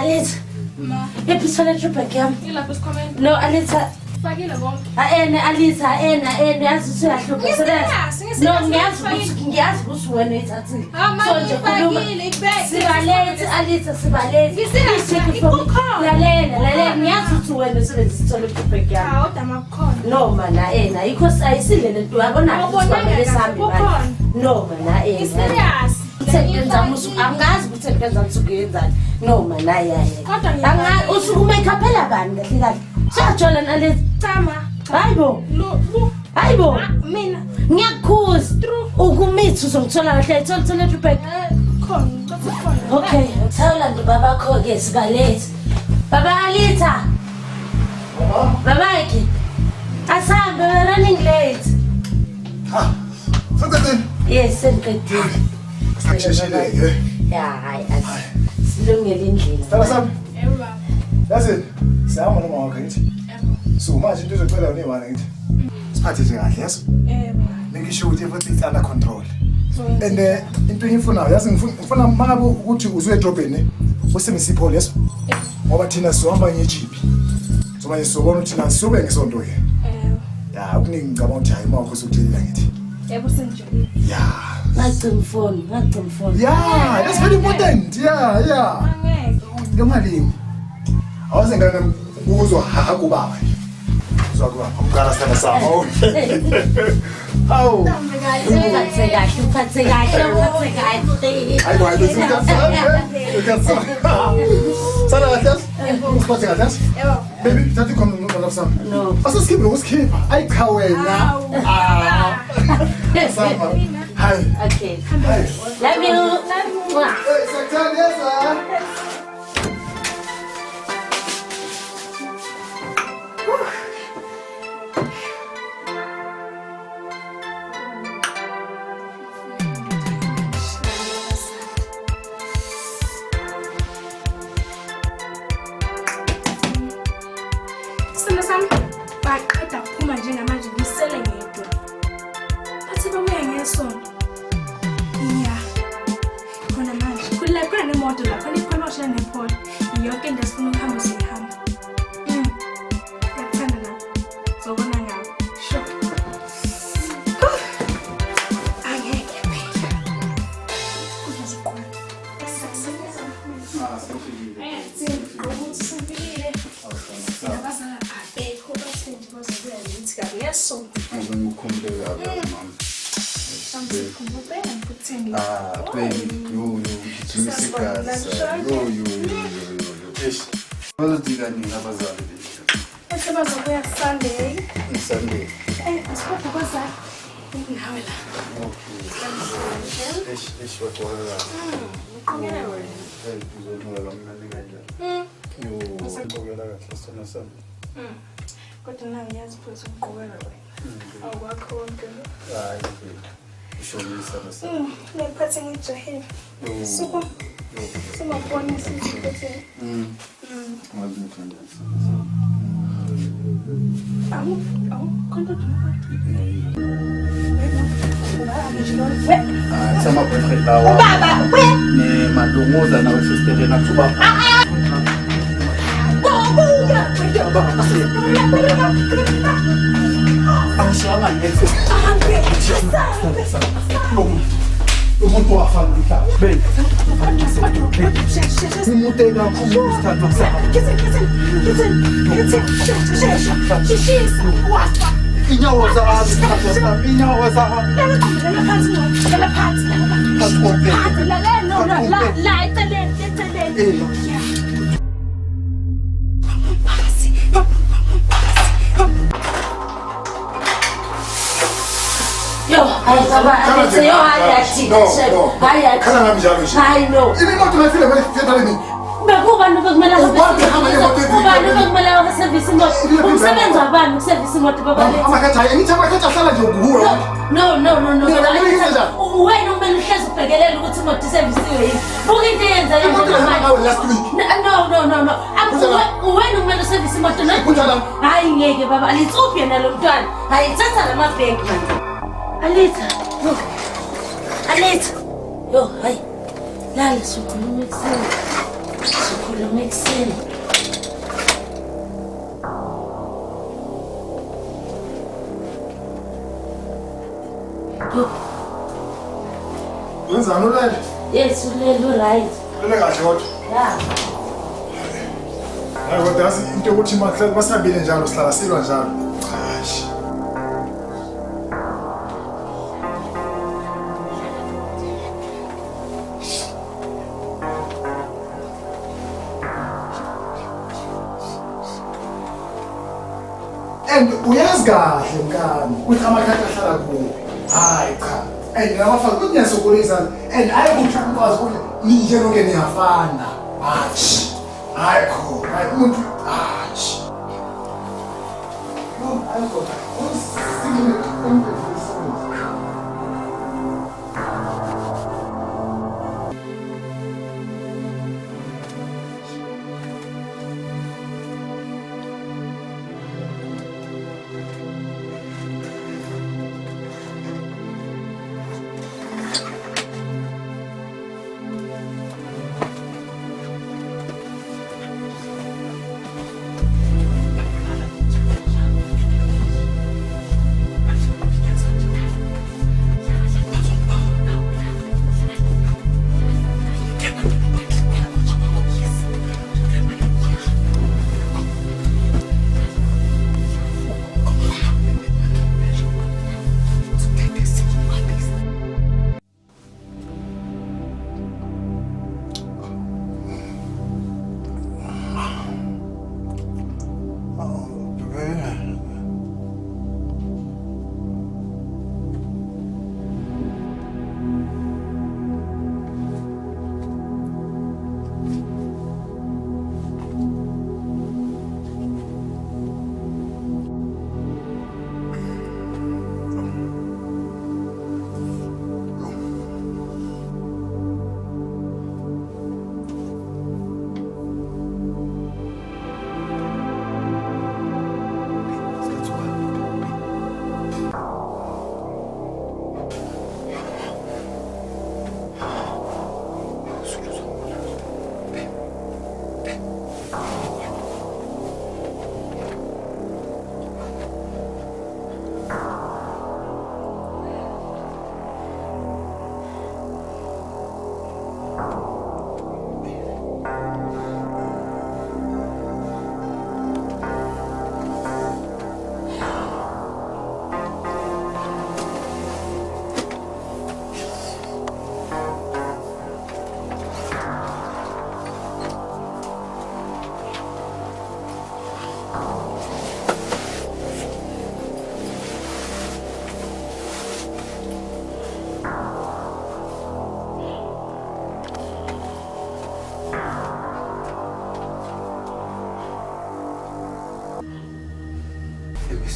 Alisa. Ma. Episode trip yam. Ilapho sikhomeni. No, Alisa. Fakile konke. Alisa, yazi usuyahluka. No, ngiyazi ukuthi wena uyithathile. So nje khuluma. Sibalete Alisa, sibalete. Lalela, ngiyazi ukuthi wena usebenzisa le trip yam. Hawu dama kukhona. No mana ayikho sayisile lento yabona ukuthi besambi manje. No mana Serious. Angazi ukuthi ngenza msukuyenzani. No mana anga usuku make up bani kahle kahle. Sajola nale Tama. Hayibo. Hayibo. Mina ngiyakukhuza. Ukumitha uzongithola kahle ithola trip. Khona. Okay, ngithawula nje babakho ke sibalete. Baba Alita. Baba ke. Asambe we're running late. Ha. Futhi. Yes, sengiqedile. Sasheshile ke. Yeah, hayi. Silungele indlela. Sala sami. Eba. Yazi, siyahamba noma wakho ngithi. So manje into ezocela wena imali ngithi. Siphathe nje kahle, yazi? Eba. Ngisho ukuthi everything is under control. And into engifunayo, yazi ngifuna mangabe ukuthi uzuye edrobheni, usemisipho leso. Ngoba thina sizohamba ngejipi. So manje sizobona ukuthi thina sizobe ngesonto ke. Ya, ukuningi ngicabanga ukuthi hayi mawukho sokuthelela ngithi. Yebo senjini. Yeah. Ngacima phone. Yeah, that's very important. Yeah. Angeke. Ngemalini. Awaze ngana uzwa hakubaba. Uzwa kuba umqala sana samo. Hawu. Uphathe kahle. Hayi sikhatsana. Sana kahle. Usiphathe kahle. Yebo. Baby, thathi khona umuntu sama. No. Asiskiphe ukuskipha. Ayi cha wena. Sama. Hi. Okay. Hi. Love you. Hey, Satanesa. Sam, baqeda ukuphuma njengamanje ngisele ngedwa. Bathi babuya ngesonto. Yeah. Khona manje. Khona nemoto lapha, nikhona neport. Yonke into esifuna ukuhamba sihamba. Yathanda la. Zobona ngawo. Sure. Angeke phela. Uyaziqala. Baby, you Bazobuya Sunday. Sunday. Asikhophe kwazali. Nawe la. Uqhubekela wena. Kodwa nawe yazi futhi uqhubekela wena. Awukwakho konke. Ngiphathe ngijahile. Suku. Singabona isiphethe. Konto sama boyfriend lawa ne malunguza nawe sister na kuba angishanga ngethi umuntu wafana mhlawumbe ben umuntu ekakhulu isithathu sakhe inyawo zami inyawo zami Yo, Bekuba nobekumele service imoto. Umsebenzi wabani ukuservice imoto baba? Amakhathi ngithi amakhathi ahlala nje nguwe. No. Wena umele uhlezi ubhekelela ukuthi imoto iservisiwe yini. Buka into eyenza imoto last week. No. Wena umele uservice imoto no. Hayi ngeke baba, alitsuphi yena lo mntwana. Hayi thatha lamabheki manje. Alita. Yo, hayi. Lala sokhuluma ekseni. Sikhuluma ekuseni. Wenzani ulele? Yes, ulele right. Ulele kahle kodwa. Yeah. Hayi kodwa yazi into yokuthi masihambile njalo sihlala silwa njalo. Hayi. And uyazi kahle mkami ukuthi amakhadi ahlala kuwo. Hayi cha. And ngiyafaka ukuthi niyasokolisa and ayikuthi ukwazi ukuthi ninje lonke niyafana. Hayi. Hayi kho. Hayi umuntu hayi. No, ayikho. Usinike umuntu wesintu.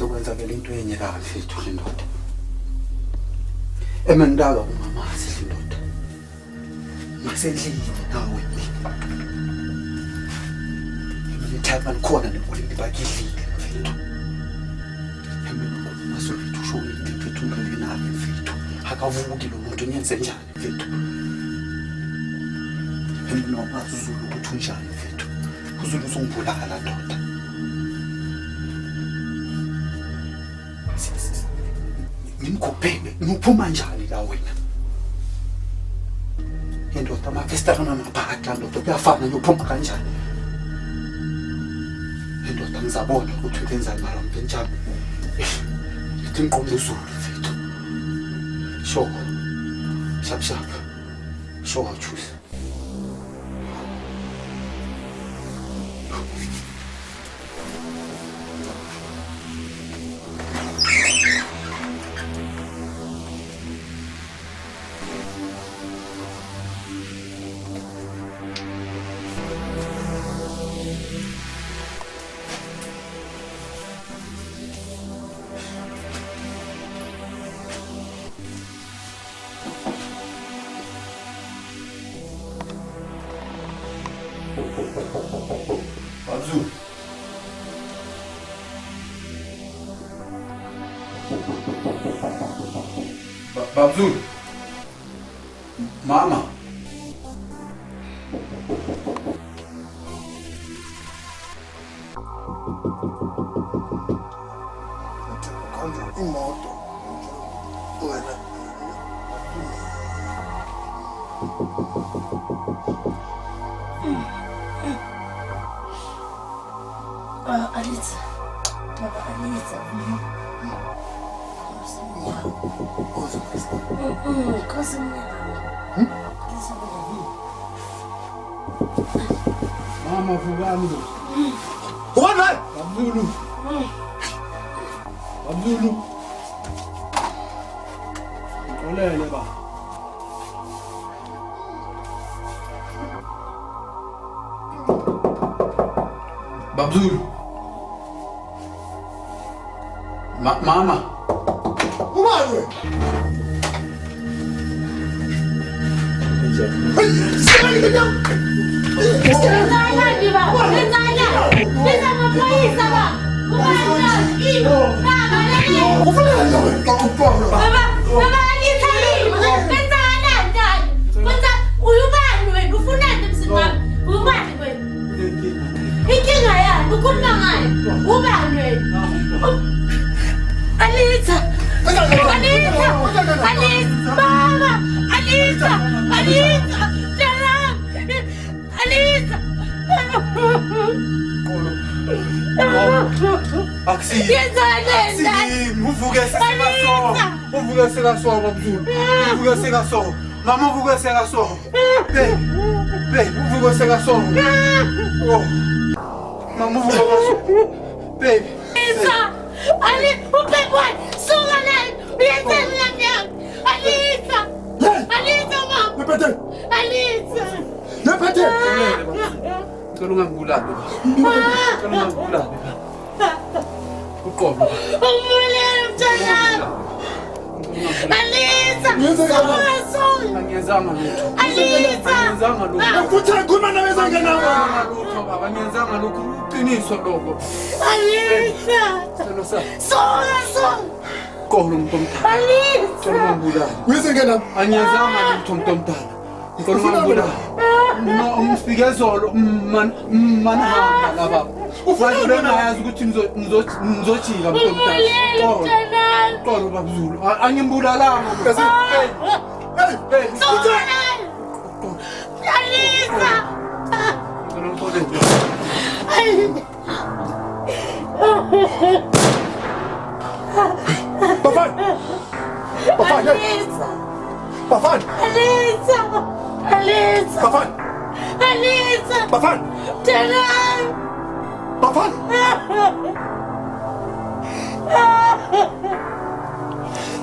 Sokwenzakela into enye la mfethu le ndoda. Emendaba umamazi le ndoda. Masendlini nawe. Emithapha likhona nepoliti bakidlile mfethu. Emena masofethu usho into mfethu ungenalo mfethu. Akavuki lo muntu nyenze njani mfethu. Emena wazulu ukuthi unjani mfethu. Uzulu uzongibulala la ndoda. Ngimkhuphe ngiphuma njani la wena indoda amafestana namabhakade la ndoda kuyafana ngiyophuma kanjani indoda ngizabona ukuthi wenzani mara mpenjani ithi ngiqonde uzulu mfethu shap show choose Babzul. Mama. imoto. Wena. Alisa. Baba Alisa. Mama vugani. What? Abdulu. Abdulu. Olele ba. Babzulu. Mama. Ubani? Alisa! Alisa! Alisa! Mama! Alisa! Alisa! Jalan! Alisa! Aksi. Aksi! Muvuge sega so Babzulu. Muvuge sega so. Mama muvuge sega so. Be, muvuge sega so. Oh. Mama muvuge sega so. Baby. Alisa! Ali, upepwan! Sungalan! Uyenza nyam! Alisa! Alisa, mama! Lepete! Alisa! Lepete! Kalungan bulado. Kalungan bulado. Ukobo. Umulir jalan! Alisa! Sungalan! Angiyenzanga lutho. Alisa! Angiyenzanga lutho. Futhi khuluma nabezange nawe. Angiyenzanga lutho baba. Angiyenzanga lutho. Uqiniso lokho. Alisa! Selo sa. Sungalan! Kohlo mntomdala. Alisa! Kalungan bulado. Uyezengena. Angiyenzanga lutho mntomdala. Kalungan bulado. No umfike zolo manhamba la baba. Ufuna ngayazi ukuthi ngizojika mntomdala. Umulir jalan! Qolo Babzulu. Angimbulalanga. Hey. Sungalan! Alisa! Bafan! Bafan! Alisa! Bafan! Alisa! Alisa! Bafan! Alisa! Bafan! Jalan! Bafan!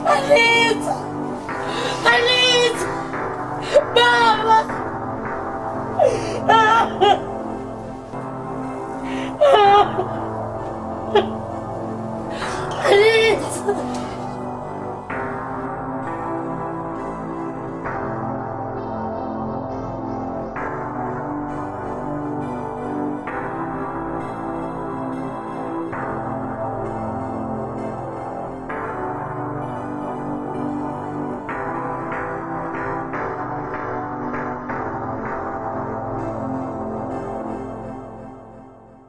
Alisa! Alisa! Mama! Alisa!